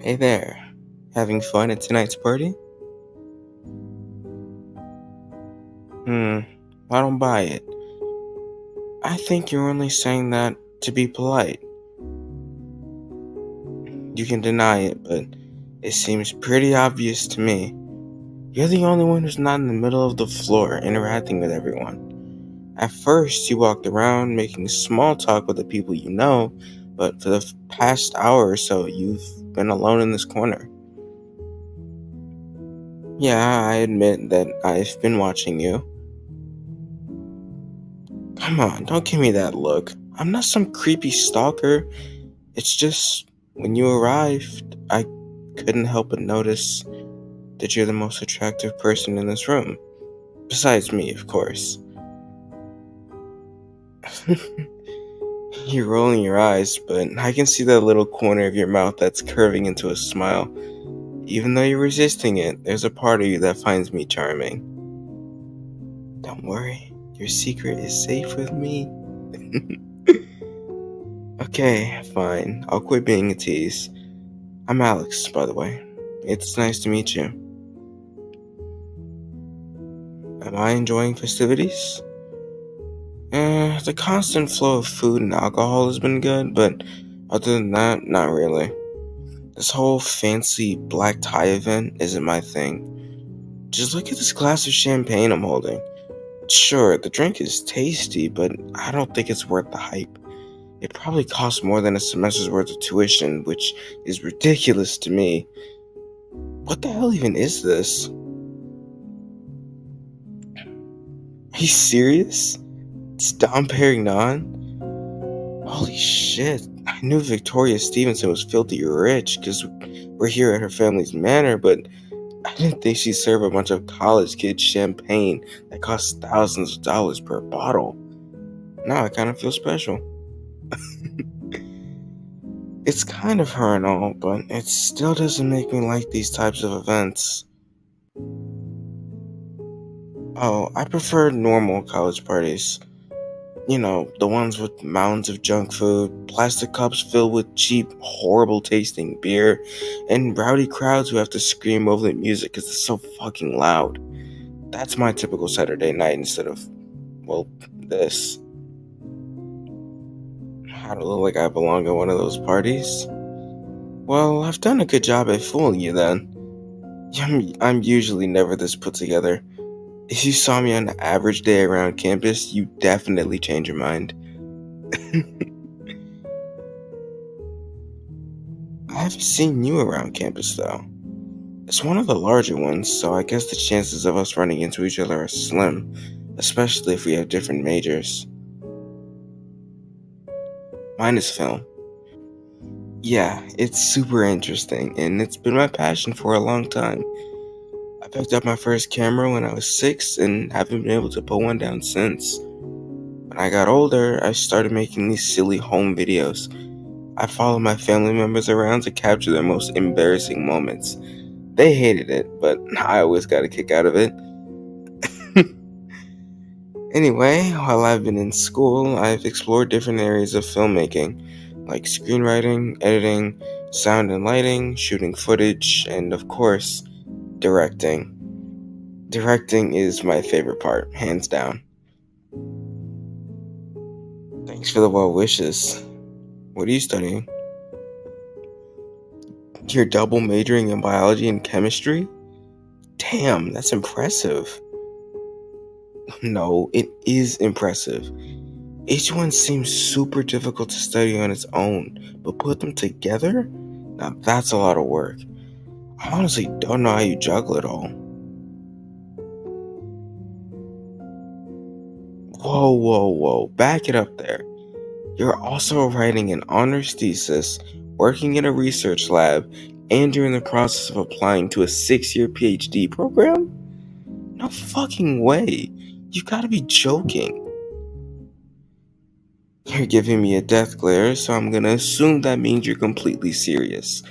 Hey there, having fun at tonight's party? I don't buy it. I think you're only saying that to be polite. You can deny it, but it seems pretty obvious to me. You're the only one who's not in the middle of the floor interacting with everyone. At first, you walked around making small talk with the people you know, but for the past hour or so, you've been alone in this corner. Yeah, I admit that I've been watching you. Come on, don't give me that look. I'm not some creepy stalker. It's just, when you arrived, I couldn't help but notice that you're the most attractive person in this room. Besides me, of course. You're rolling your eyes, but I can see that little corner of your mouth that's curving into a smile. Even though you're resisting it, there's a part of you that finds me charming. Don't worry, your secret is safe with me. Okay, fine. I'll quit being a tease. I'm Alex, by the way. It's nice to meet you. Am I enjoying festivities? The constant flow of food and alcohol has been good, but other than that, not really. This whole fancy black tie event isn't my thing. Just look at this glass of champagne I'm holding. Sure, the drink is tasty, but I don't think it's worth the hype. It probably costs more than a semester's worth of tuition, which is ridiculous to me. What the hell even is this? Are you serious? It's Dom Perignon? Holy shit. I knew Victoria Stevenson was filthy rich because we're here at her family's manor, but I didn't think she'd serve a bunch of college kids champagne that costs thousands of dollars per bottle. Now I kind of feel special. It's kind of her and all, but it still doesn't make me like these types of events. Oh, I prefer normal college parties. You know, the ones with mounds of junk food, plastic cups filled with cheap, horrible tasting beer, and rowdy crowds who have to scream over the music because it's so fucking loud. That's my typical Saturday night instead of, well, this. How to look like I belong at one of those parties? Well, I've done a good job at fooling you then. I'm usually never this put together. If you saw me on an average day around campus, you definitely change your mind. I haven't seen you around campus though. It's one of the larger ones, so I guess the chances of us running into each other are slim, especially if we have different majors. Mine is film. Yeah, it's super interesting, and it's been my passion for a long time. I picked up my first camera when I was 6 and haven't been able to put one down since. When I got older, I started making these silly home videos. I followed my family members around to capture their most embarrassing moments. They hated it, but I always got a kick out of it. Anyway, while I've been in school, I've explored different areas of filmmaking, like screenwriting, editing, sound and lighting, shooting footage, and of course, directing. Directing is my favorite part, hands down. Thanks for the well wishes. What are you studying? You're double majoring in biology and chemistry? Damn, that's impressive. No, it is impressive. Each one seems super difficult to study on its own, but put them together? Now that's a lot of work. I honestly don't know how you juggle it all. Whoa, back it up there. You're also writing an honors thesis, working in a research lab, and you're in the process of applying to a 6-year PhD program? No fucking way. You've got to be joking. You're giving me a death glare, so I'm gonna assume that means you're completely serious.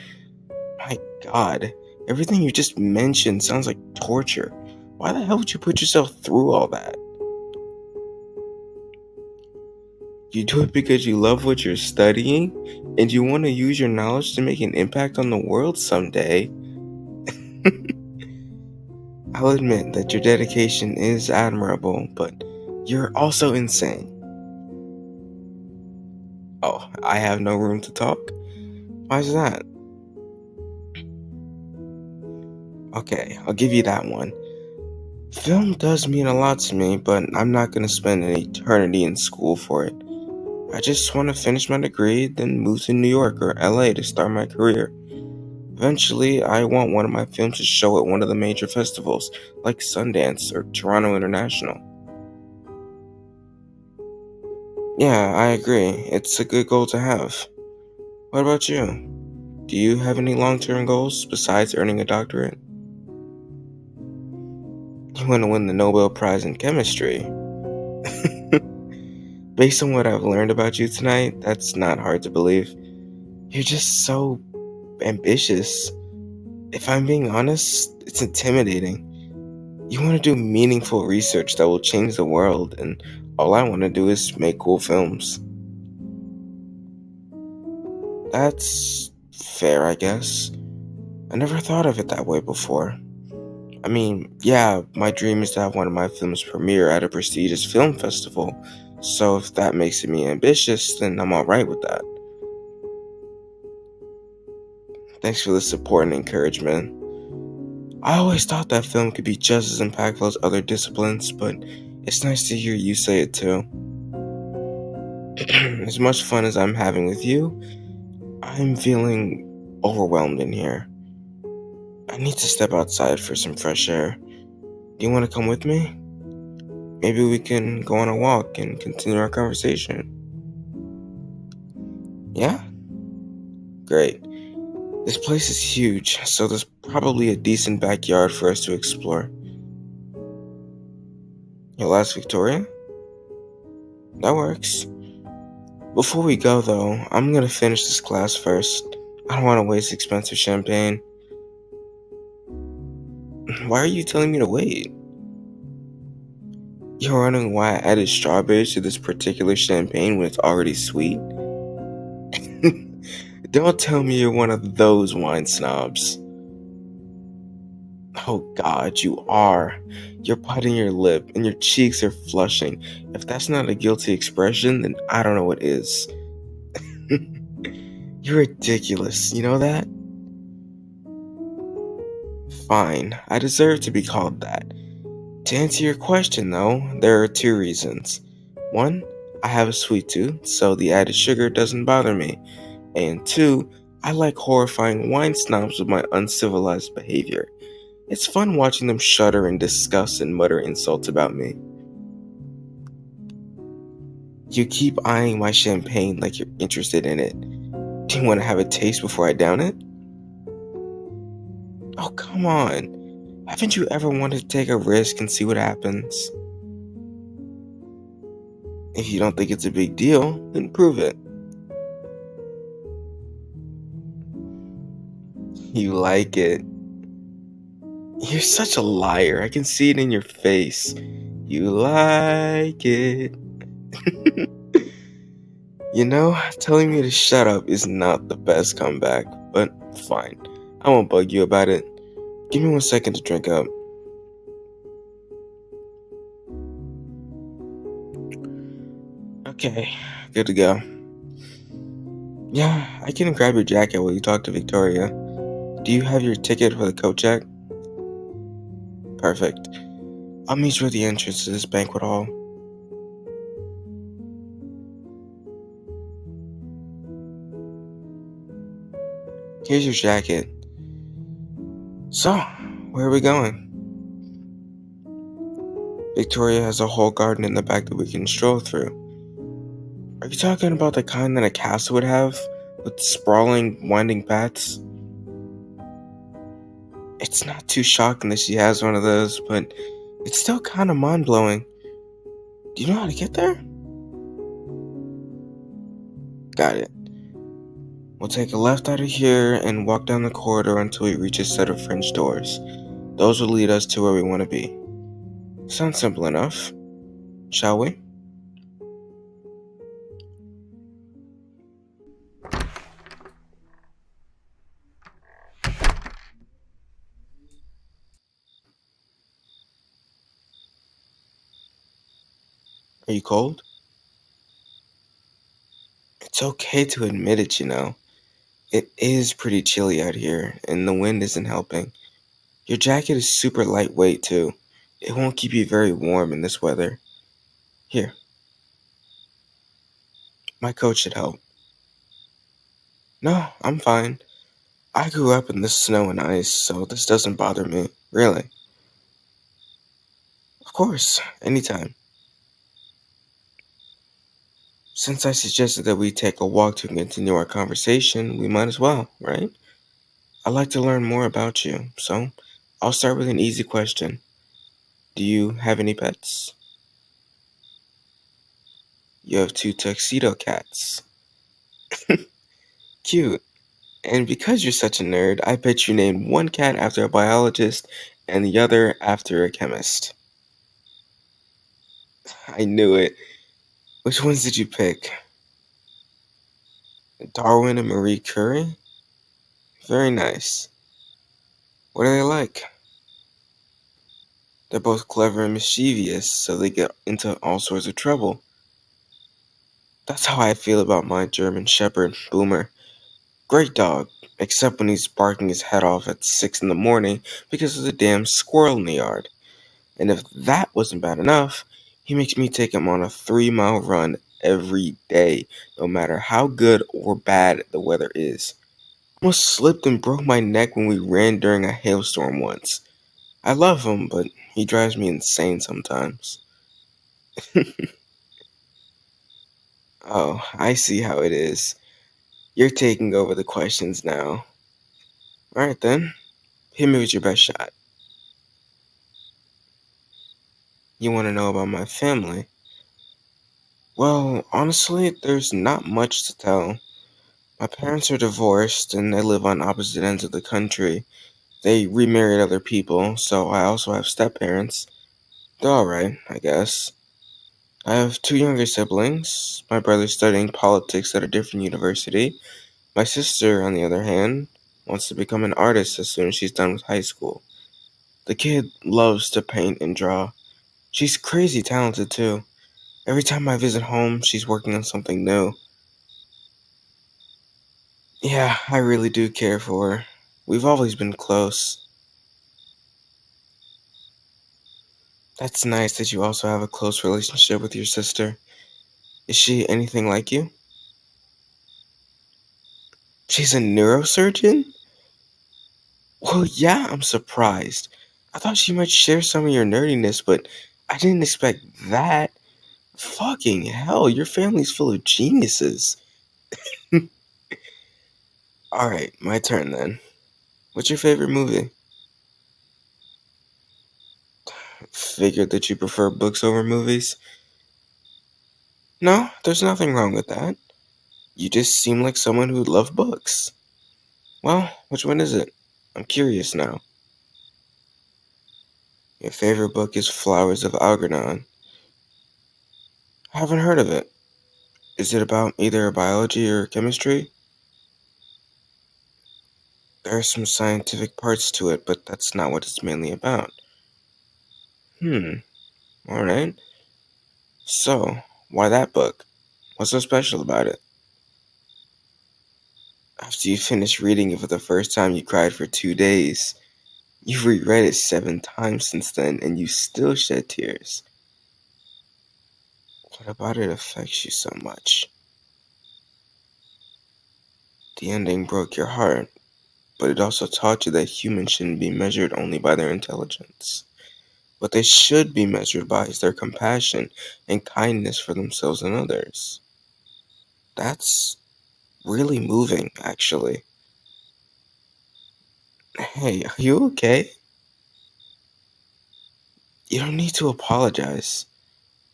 My god, everything you just mentioned sounds like torture. Why the hell would you put yourself through all that? You do it because you love what you're studying? and you want to use your knowledge to make an impact on the world someday. I'll admit that your dedication is admirable, but you're also insane. Oh, I have no room to talk? Why is that? Okay, I'll give you that one. Film does mean a lot to me, but I'm not going to spend an eternity in school for it. I just want to finish my degree, then move to New York or LA to start my career. Eventually, I want one of my films to show at one of the major festivals, like Sundance or Toronto International. Yeah, I agree. It's a good goal to have. What about you? Do you have any long-term goals besides earning a doctorate? You want to win the Nobel Prize in Chemistry. Based on what I've learned about you tonight, that's not hard to believe. You're just so ambitious. If I'm being honest, it's intimidating. You want to do meaningful research that will change the world, and all I want to do is make cool films. That's fair, I guess. I never thought of it that way before. I mean, yeah, my dream is to have one of my films premiere at a prestigious film festival, so if that makes me ambitious, then I'm alright with that. Thanks for the support and encouragement. I always thought that film could be just as impactful as other disciplines, but it's nice to hear you say it too. As much fun as I'm having with you, I'm feeling overwhelmed in here. I need to step outside for some fresh air. Do you want to come with me? Maybe we can go on a walk and continue our conversation. Yeah? Great. This place is huge, so there's probably a decent backyard for us to explore. Your last Victoria? That works. Before we go, though, I'm gonna finish this class first. I don't want to waste expensive champagne. Why are you telling me to wait? You're wondering why I added strawberries to this particular champagne when it's already sweet? Don't tell me you're one of those wine snobs. Oh God, you are. You're biting your lip and your cheeks are flushing. If that's not a guilty expression, then I don't know what is. You're ridiculous, you know that? Fine, I deserve to be called that. To answer your question, though, there are two reasons. One, I have a sweet tooth, so the added sugar doesn't bother me. And two, I like horrifying wine snobs with my uncivilized behavior. It's fun watching them shudder in disgust and mutter insults about me. You keep eyeing my champagne like you're interested in it. Do you want to have a taste before I down it? Oh, come on. Haven't you ever wanted to take a risk and see what happens? If you don't think it's a big deal, then prove it. You like it. You're such a liar. I can see it in your face. You like it. You know, telling me to shut up is not the best comeback, but fine. I won't bug you about it. Give me 1 second to drink up. Okay, good to go. Yeah, I can grab your jacket while you talk to Victoria. Do you have your ticket for the coat check? Perfect. I'll meet you at the entrance to this banquet hall. Here's your jacket. So, where are we going? Victoria has a whole garden in the back that we can stroll through. Are you talking about the kind that a castle would have, with sprawling, winding paths? It's not too shocking that she has one of those, but it's still kind of mind-blowing. Do you know how to get there? Got it. We'll take a left out of here and walk down the corridor until we reach a set of French doors. Those will lead us to where we want to be. Sounds simple enough. Shall we? Are you cold? It's okay to admit it. It is pretty chilly out here, and the wind isn't helping. Your jacket is super lightweight, too. It won't keep you very warm in this weather. Here, my coat should help. No, I'm fine. I grew up in the snow and ice, so this doesn't bother me, really. Of course, anytime. Since I suggested that we take a walk to continue our conversation, we might as well, right? I'd like to learn more about you, so I'll start with an easy question. Do you have any pets? You have two tuxedo cats. Cute. And because you're such a nerd, I bet you named one cat after a biologist and the other after a chemist. I knew it. Which ones did you pick? Darwin and Marie Curie? Very nice. What are they like? They're both clever and mischievous, so they get into all sorts of trouble. That's how I feel about my German Shepherd, Boomer. Great dog, except when he's barking his head off at 6 in the morning because there's a damn squirrel in the yard. And if that wasn't bad enough, he makes me take him on a 3-mile run every day, no matter how good or bad the weather is. I almost slipped and broke my neck when we ran during a hailstorm once. I love him, but he drives me insane sometimes. Oh, I see how it is. You're taking over the questions now. Alright then, hit me with your best shot. You want to know about my family? Well, honestly, there's not much to tell. My parents are divorced and they live on opposite ends of the country. They remarried other people, so I also have step-parents. They're alright, I guess. I have two younger siblings. My brother's studying politics at a different university. My sister, on the other hand, wants to become an artist as soon as she's done with high school. The kid loves to paint and draw. She's crazy talented too. Every time I visit home, she's working on something new. Yeah, I really do care for her. We've always been close. That's nice that you also have a close relationship with your sister. Is she anything like you? She's a neurosurgeon? Well, yeah, I'm surprised. I thought she might share some of your nerdiness, but I didn't expect that. Fucking hell, your family's full of geniuses. Alright, my turn then. What's your favorite movie? Figured that you prefer books over movies? No, there's nothing wrong with that. You just seem like someone who loved books. Well, which one is it? I'm curious now. Your favorite book is Flowers of Algernon. I haven't heard of it. Is it about either biology or chemistry? There are some scientific parts to it, but that's not what it's mainly about. Hmm, alright. So, why that book? What's so special about it? After you finished reading it for the first time, you cried for 2 days. You've reread it 7 times since then, and you still shed tears. What about it affects you so much? The ending broke your heart, but it also taught you that humans shouldn't be measured only by their intelligence. What they should be measured by is their compassion and kindness for themselves and others. That's really moving, actually. Hey, are you okay? You don't need to apologize.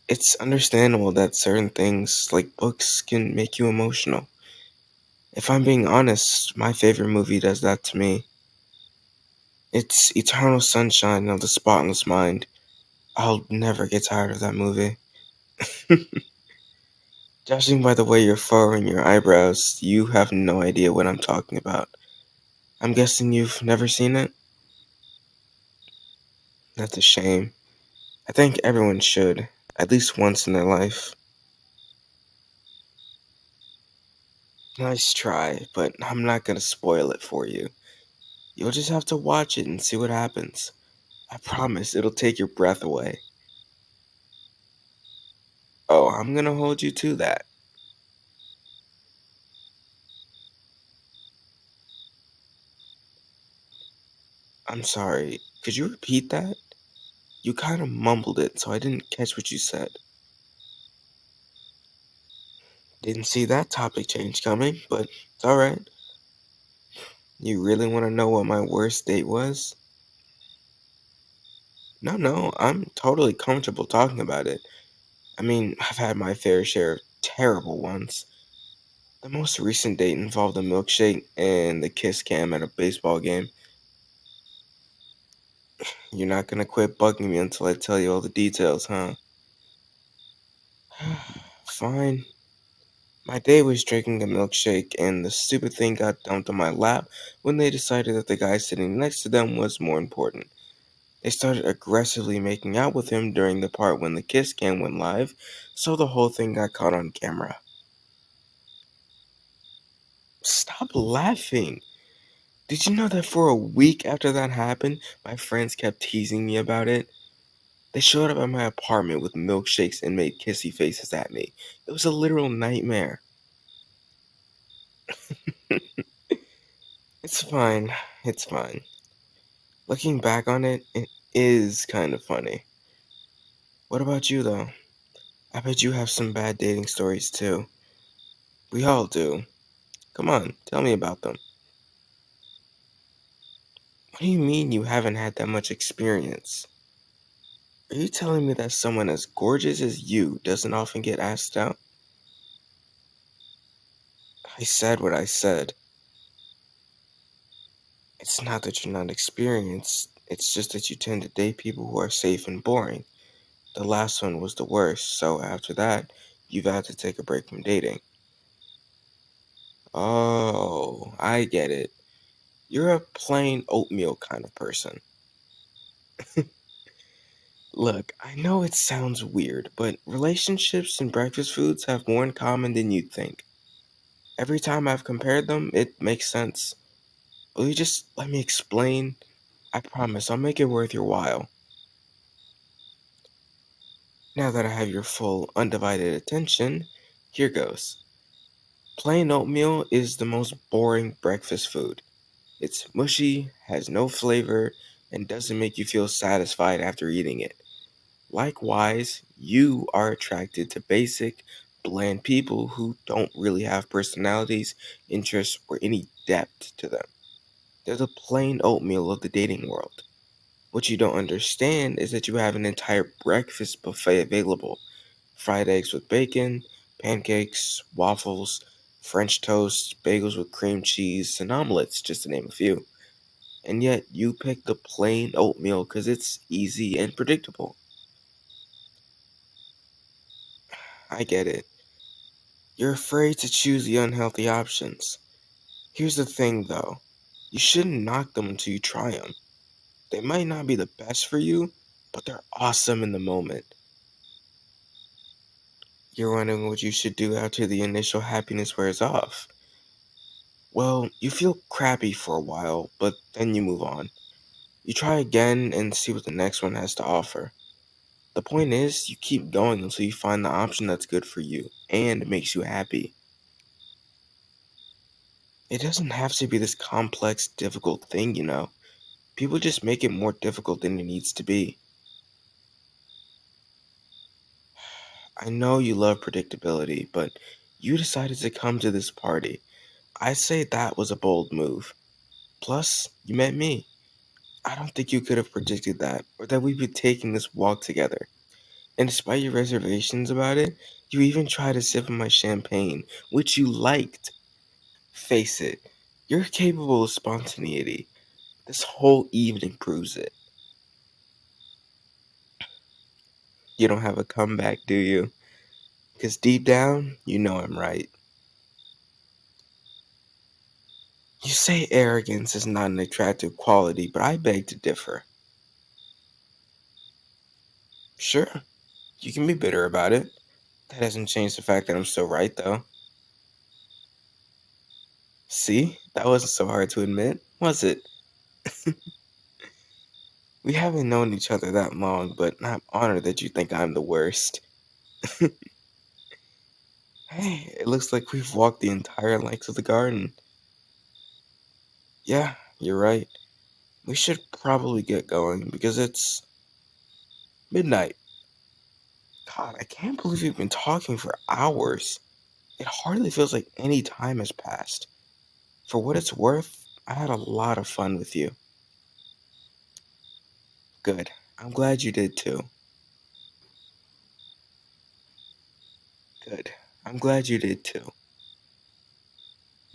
It's understandable that certain things, like books, can make you emotional. If I'm being honest, my favorite movie does that to me. It's Eternal Sunshine of the Spotless Mind. I'll never get tired of that movie. Judging by the way you're furrowing your eyebrows, you have no idea what I'm talking about. I'm guessing you've never seen it? That's a shame. I think everyone should. at least once in their life. Nice try, but I'm not gonna spoil it for you. You'll just have to watch it and see what happens. I promise it'll take your breath away. Oh, I'm gonna hold you to that. I'm sorry, could you repeat that? You kind of mumbled it, so I didn't catch what you said. Didn't see that topic change coming, but it's alright. You really want to know what my worst date was? No, I'm totally comfortable talking about it. I mean, I've had my fair share of terrible ones. The most recent date involved a milkshake and the kiss cam at a baseball game. You're not gonna quit bugging me until I tell you all the details, huh? Fine. My day was drinking a milkshake, and the stupid thing got dumped on my lap when they decided that the guy sitting next to them was more important. They started aggressively making out with him during the part when the kiss cam went live, so the whole thing got caught on camera. Stop laughing! Did you know that for a week after that happened, my friends kept teasing me about it? They showed up at my apartment with milkshakes and made kissy faces at me. It was a literal nightmare. It's fine. It's fine. Looking back on it, it is kind of funny. What about you, though? I bet you have some bad dating stories, too. We all do. Come on, tell me about them. What do you mean you haven't had that much experience? Are you telling me that someone as gorgeous as you doesn't often get asked out? I said what I said. It's not that you're not experienced, it's just that you tend to date people who are safe and boring. The last one was the worst, so after that, you've had to take a break from dating. Oh, I get it. You're a plain oatmeal kind of person. Look, I know it sounds weird, but relationships and breakfast foods have more in common than you'd think. Every time I've compared them, it makes sense. Will you just let me explain? I promise I'll make it worth your while. Now that I have your full, undivided attention, here goes. Plain oatmeal is the most boring breakfast food. It's mushy, has no flavor, and doesn't make you feel satisfied after eating it. Likewise, you are attracted to basic, bland people who don't really have personalities, interests, or any depth to them. They're the plain oatmeal of the dating world. What you don't understand is that you have an entire breakfast buffet available: fried eggs with bacon, pancakes, waffles, French toast, bagels with cream cheese, and omelets, just to name a few. And yet, you pick the plain oatmeal because it's easy and predictable. I get it. You're afraid to choose the unhealthy options. Here's the thing, though. You shouldn't knock them until you try them. They might not be the best for you, but they're awesome in the moment. You're wondering what you should do after the initial happiness wears off. Well, you feel crappy for a while, but then you move on. You try again and see what the next one has to offer. The point is, you keep going until you find the option that's good for you and makes you happy. It doesn't have to be this complex, difficult thing. People just make it more difficult than it needs to be. I know you love predictability, but you decided to come to this party. I say that was a bold move. Plus, you met me. I don't think you could have predicted that, or that we'd be taking this walk together. And despite your reservations about it, you even tried a sip of my champagne, which you liked. Face it, you're capable of spontaneity. This whole evening proves it. You don't have a comeback, do you? Because deep down, you know I'm right. You say arrogance is not an attractive quality, but I beg to differ. Sure, You can be bitter about it. That doesn't change the fact that I'm still right, though. See? That wasn't so hard to admit, was it? We haven't known each other that long, but I'm honored that you think I'm the worst. Hey, it looks like we've walked the entire length of the garden. Yeah, you're right. We should probably get going because it's midnight. God, I can't believe we've been talking for hours. It hardly feels like any time has passed. For what it's worth, I had a lot of fun with you. Good. I'm glad you did too. Good. I'm glad you did too.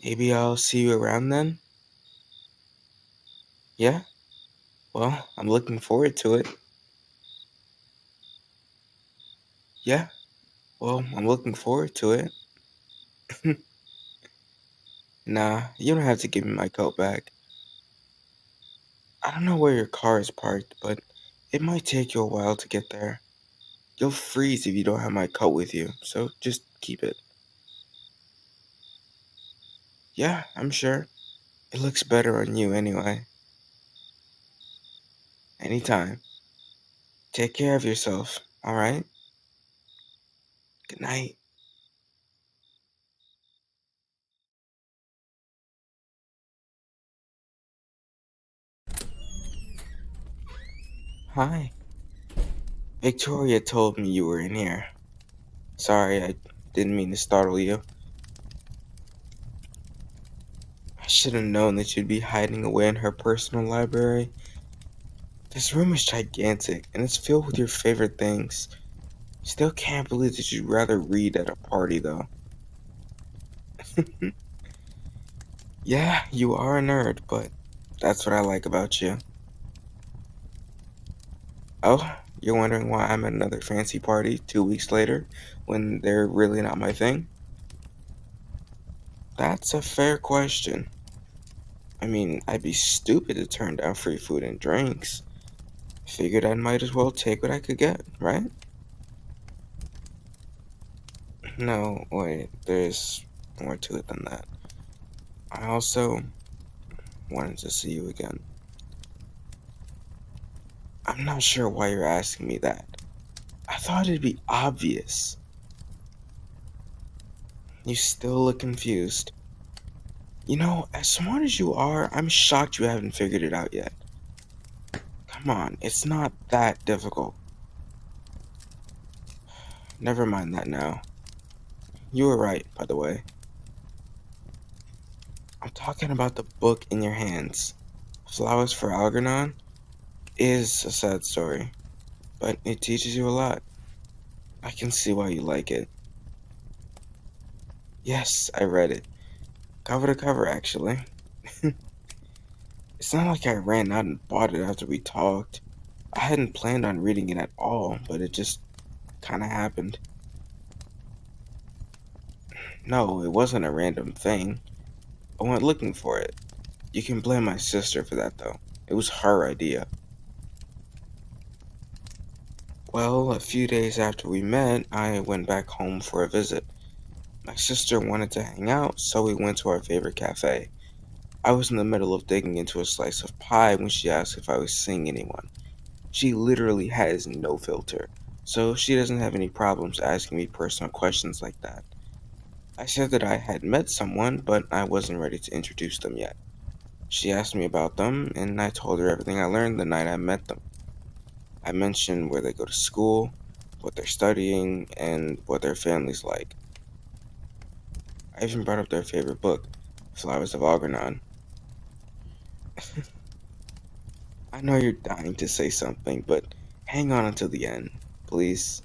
Maybe I'll see you around then? Yeah? Well, I'm looking forward to it. Yeah? Well, I'm looking forward to it. Nah, you don't have to give me my coat back. I don't know where your car is parked, but it might take you a while to get there. You'll freeze if you don't have my coat with you, so just keep it. Yeah, I'm sure. It looks better on you anyway. Anytime. Take care of yourself, alright? Good night. Hi. Victoria told me you were in here. Sorry, I didn't mean to startle you. I should have known that you'd be hiding away in her personal library. This room is gigantic, and it's filled with your favorite things. Still can't believe that you'd rather read at a party, though. Yeah, you are a nerd, but that's what I like about you. Oh, you're wondering why I'm at another fancy party 2 weeks later when they're really not my thing? That's a fair question. I mean, I'd be stupid to turn down free food and drinks. Figured I might as well take what I could get, right? No, wait, there's more to it than that. I also wanted to see you again. I'm not sure why you're asking me that. I thought it'd be obvious. You still look confused. You know, as smart as you are, I'm shocked you haven't figured it out yet. Come on, it's not that difficult. Never mind that now. You were right, by the way. I'm talking about the book in your hands. Flowers for Algernon is a sad story, but it teaches you a lot. I can see why you like it. Yes, I read it. Cover to cover, actually. It's not like I ran out and bought it after we talked. I hadn't planned on reading it at all, but it just kinda happened. No, it wasn't a random thing. I went looking for it. You can blame my sister for that, though. It was her idea. Well, a few days after we met, I went back home for a visit. My sister wanted to hang out, so we went to our favorite cafe. I was in the middle of digging into a slice of pie when she asked if I was seeing anyone. She literally has no filter, so she doesn't have any problems asking me personal questions like that. I said that I had met someone, but I wasn't ready to introduce them yet. She asked me about them, and I told her everything I learned the night I met them. I mentioned where they go to school, what they're studying, and what their family's like. I even brought up their favorite book, Flowers of Algernon. I know you're dying to say something, but hang on until the end, please.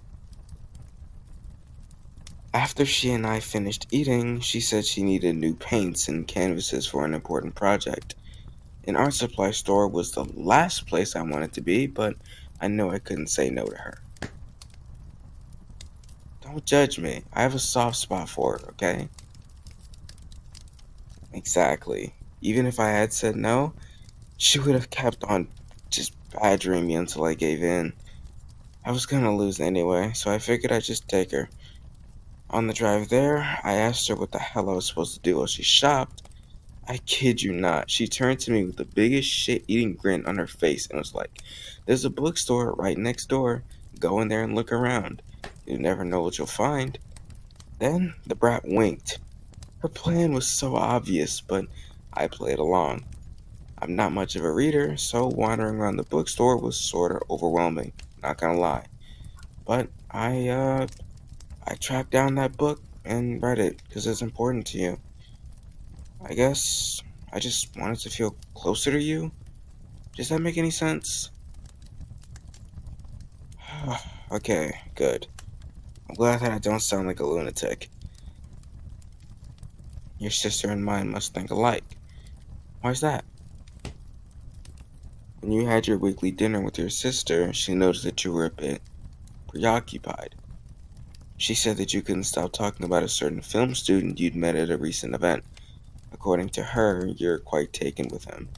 After she and I finished eating, she said she needed new paints and canvases for an important project. An art supply store was the last place I wanted to be, but I knew I couldn't say no to her. Don't judge me. I have a soft spot for her, okay? Exactly. Even if I had said no, she would have kept on just badgering me until I gave in. I was gonna lose anyway, so I figured I'd just take her. On the drive there, I asked her what the hell I was supposed to do while she shopped. I kid you not, she turned to me with the biggest shit-eating grin on her face and was like, "There's a bookstore right next door. Go in there and look around. You never know what you'll find." Then the brat winked. Her plan was so obvious, but I played along. I'm not much of a reader, so wandering around the bookstore was sorta overwhelming, not gonna lie. But I tracked down that book and read it because it's important to you. I guess I just wanted to feel closer to you. Does that make any sense? Okay, good. I'm glad that I don't sound like a lunatic. Your sister and mine must think alike. Why's that? When you had your weekly dinner with your sister, she noticed that you were a bit preoccupied. She said that you couldn't stop talking about a certain film student you'd met at a recent event. According to her, you're quite taken with him.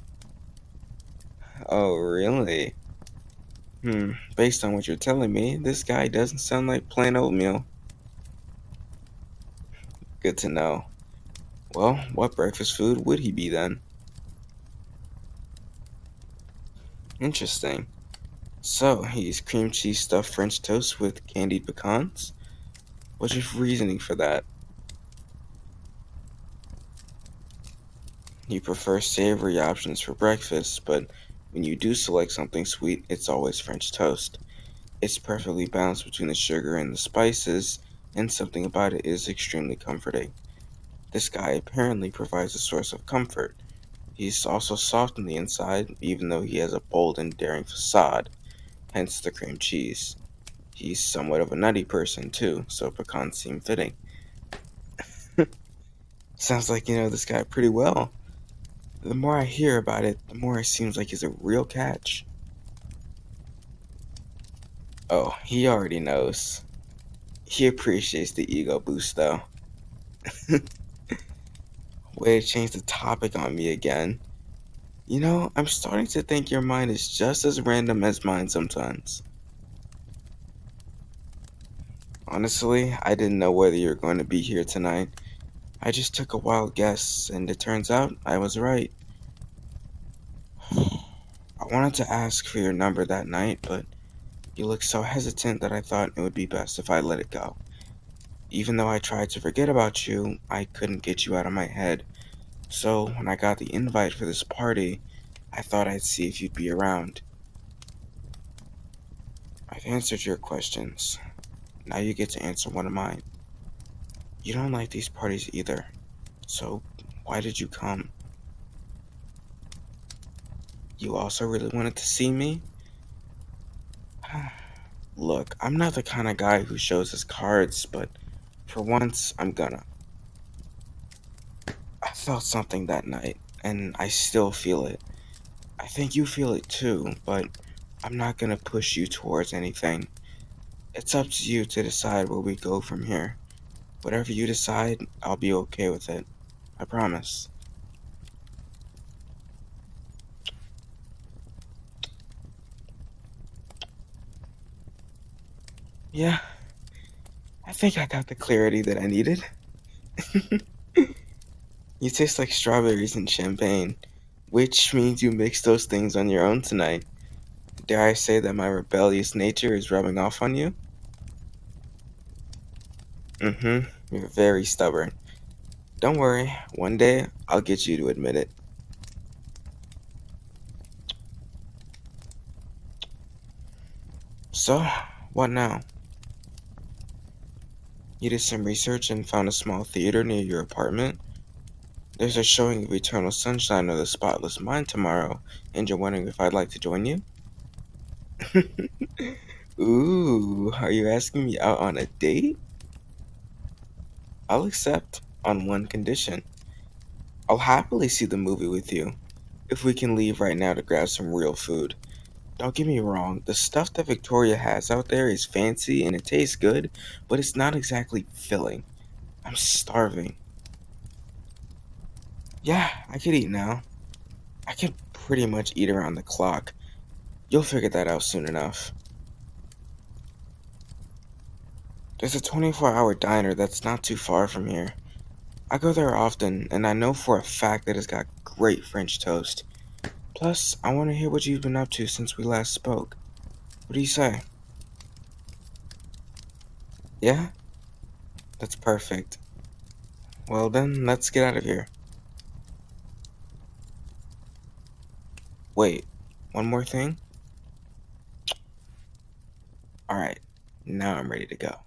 Oh, really? Based on what you're telling me, this guy doesn't sound like plain oatmeal. Good to know. Well, what breakfast food would he be then? Interesting. So, he's cream cheese stuffed French toast with candied pecans? What's your reasoning for that? You prefer savory options for breakfast, but when you do select something sweet, it's always French toast. It's perfectly balanced between the sugar and the spices, and something about it is extremely comforting. This guy apparently provides a source of comfort. He's also soft on the inside, even though he has a bold and daring facade, hence the cream cheese. He's somewhat of a nutty person, too, so pecans seem fitting. Sounds like you know this guy pretty well. The more I hear about it, the more it seems like he's a real catch. Oh, he already knows. He appreciates the ego boost, though. Way to change the topic on me again. You know, I'm starting to think your mind is just as random as mine sometimes. Honestly, I didn't know whether you were going to be here tonight. I just took a wild guess, and it turns out I was right. I wanted to ask for your number that night, but you looked so hesitant that I thought it would be best if I let it go. Even though I tried to forget about you, I couldn't get you out of my head. So, when I got the invite for this party, I thought I'd see if you'd be around. I've answered your questions. Now you get to answer one of mine. You don't like these parties either. So, why did you come? You also really wanted to see me? Look, I'm not the kind of guy who shows his cards, but for once, I'm gonna. I felt something that night, and I still feel it. I think you feel it too, but I'm not gonna push you towards anything. It's up to you to decide where we go from here. Whatever you decide, I'll be okay with it. I promise. Yeah, I think I got the clarity that I needed. You taste like strawberries and champagne, which means you mixed those things on your own tonight. Dare I say that my rebellious nature is rubbing off on you? You're very stubborn. Don't worry, one day I'll get you to admit it. So, what now? You did some research and found a small theater near your apartment? There's a showing of Eternal Sunshine of the Spotless Mind tomorrow, and you're wondering if I'd like to join you? Ooh, are you asking me out on a date? I'll accept on one condition. I'll happily see the movie with you, if we can leave right now to grab some real food. Don't get me wrong, the stuff that Victoria has out there is fancy and it tastes good, but it's not exactly filling. I'm starving. Yeah, I could eat now. I can pretty much eat around the clock. You'll figure that out soon enough. There's a 24-hour diner that's not too far from here. I go there often, and I know for a fact that it's got great French toast. Plus, I want to hear what you've been up to since we last spoke. What do you say? Yeah? That's perfect. Well then, let's get out of here. Wait, one more thing? Alright, now I'm ready to go.